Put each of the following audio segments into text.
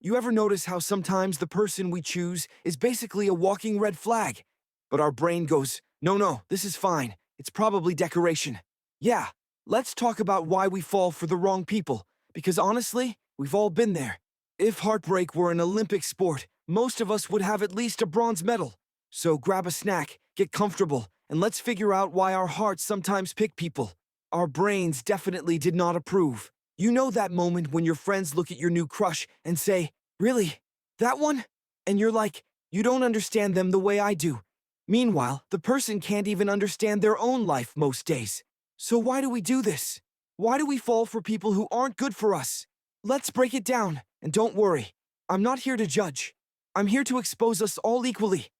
You ever notice how sometimes the person we choose is basically a walking red flag? But our brain goes, no, no, this is fine. It's probably decoration. Yeah, let's talk about why we fall for the wrong people, because honestly, we've all been there. If heartbreak were an Olympic sport, most of us would have at least a bronze medal. So grab a snack, get comfortable, and let's figure out why our hearts sometimes pick people our brains definitely did not approve. You know that moment when your friends look at your new crush and say, "Really? That one?" And you're like, "You don't understand them the way I do." Meanwhile, the person can't even understand their own life most days. So why do we do this? Why do we fall for people who aren't good for us? Let's break it down, and don't worry. I'm not here to judge. I'm here to expose us all equally.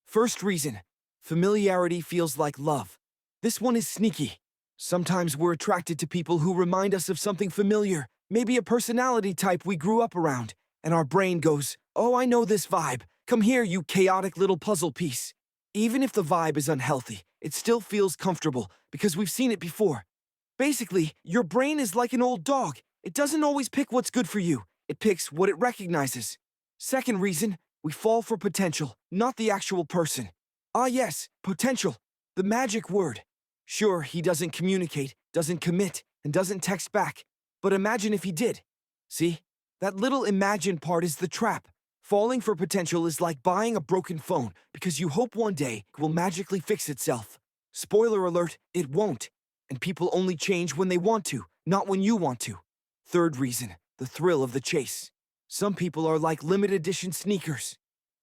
First reason, familiarity feels like love. This one is sneaky. Sometimes we're attracted to people who remind us of something familiar, maybe a personality type we grew up around, and our brain goes, "Oh, I know this vibe. Come here, you chaotic little puzzle piece." Even if the vibe is unhealthy, it still feels comfortable because we've seen it before. Basically, your brain is like an old dog. It doesn't always pick what's good for you. It picks what it recognizes. Second reason, we fall for potential, not the actual person. Ah yes, potential. The magic word. Sure, he doesn't communicate, doesn't commit, and doesn't text back. But imagine if he did. See? That little imagine part is the trap. Falling for potential is like buying a broken phone because you hope one day it will magically fix itself. Spoiler alert, it won't. And people only change when they want to, not when you want to. Third reason, the thrill of the chase. Some people are like limited edition sneakers.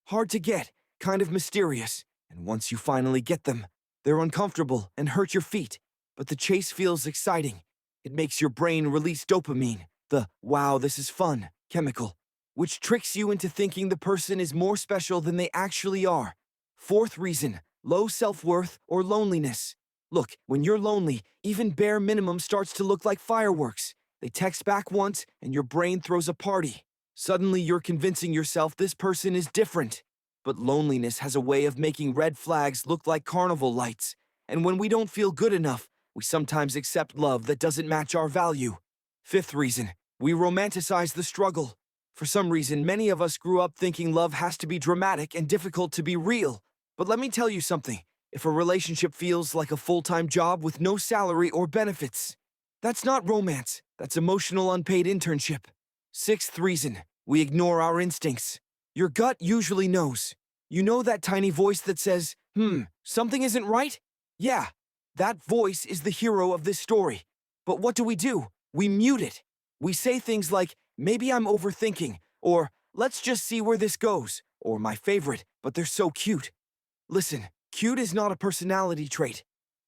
Hard to get, kind of mysterious, and once you finally get them, they're uncomfortable and hurt your feet, but the chase feels exciting. It makes your brain release dopamine, the "wow, this is fun" chemical, which tricks you into thinking the person is more special than they actually are. Fourth reason, low self-worth or loneliness. Look, when you're lonely, even bare minimum starts to look like fireworks. They text back once, and your brain throws a party. Suddenly you're convincing yourself this person is different. But loneliness has a way of making red flags look like carnival lights. And when we don't feel good enough, we sometimes accept love that doesn't match our value. Fifth reason, we romanticize the struggle. For some reason, many of us grew up thinking love has to be dramatic and difficult to be real. But let me tell you something. If a relationship feels like a full-time job with no salary or benefits, that's not romance. That's emotional unpaid internship. Sixth reason, we ignore our instincts. Your gut usually knows. You know that tiny voice that says, something isn't right? Yeah, that voice is the hero of this story. But what do? We mute it. We say things like, maybe I'm overthinking, or let's just see where this goes, or my favorite, but they're so cute. Listen, cute is not a personality trait.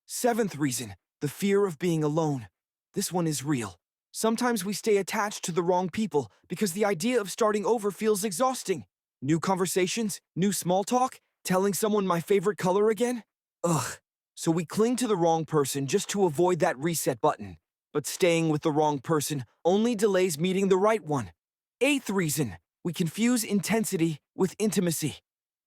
Seventh reason, the fear of being alone. This one is real. Sometimes we stay attached to the wrong people because the idea of starting over feels exhausting. New conversations, new small talk, telling someone my favorite color again? Ugh. So we cling to the wrong person just to avoid that reset button. But staying with the wrong person only delays meeting the right one. Eighth reason, we confuse intensity with intimacy.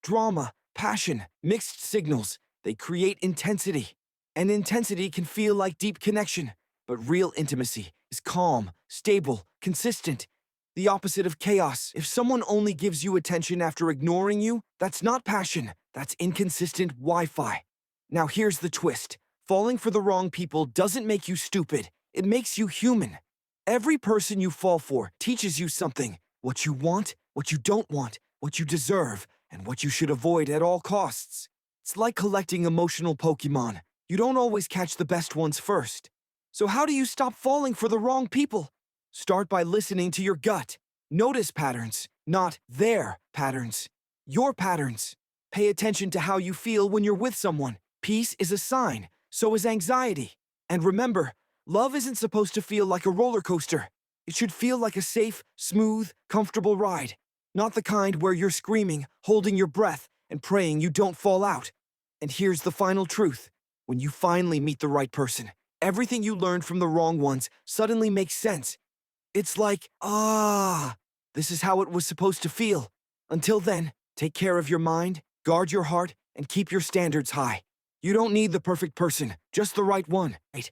Drama, passion, mixed signals, they create intensity. And intensity can feel like deep connection, but real intimacy is calm, stable, consistent. The opposite of chaos. If someone only gives you attention after ignoring you, that's not passion, that's inconsistent Wi-Fi. Now here's the twist. Falling for the wrong people doesn't make you stupid, it makes you human. Every person you fall for teaches you something. What you want, what you don't want, what you deserve, and what you should avoid at all costs. It's like collecting emotional Pokemon. You don't always catch the best ones first. So how do you stop falling for the wrong people? Start by listening to your gut. Notice patterns, not their patterns. Your patterns. Pay attention to how you feel when you're with someone. Peace is a sign, so is anxiety. And remember, love isn't supposed to feel like a roller coaster. It should feel like a safe, smooth, comfortable ride. Not the kind where you're screaming, holding your breath, and praying you don't fall out. And here's the final truth. When you finally meet the right person, everything you learned from the wrong ones suddenly makes sense. It's like, this is how it was supposed to feel. Until then, take care of your mind, guard your heart, and keep your standards high. You don't need the perfect person, just the right one, right?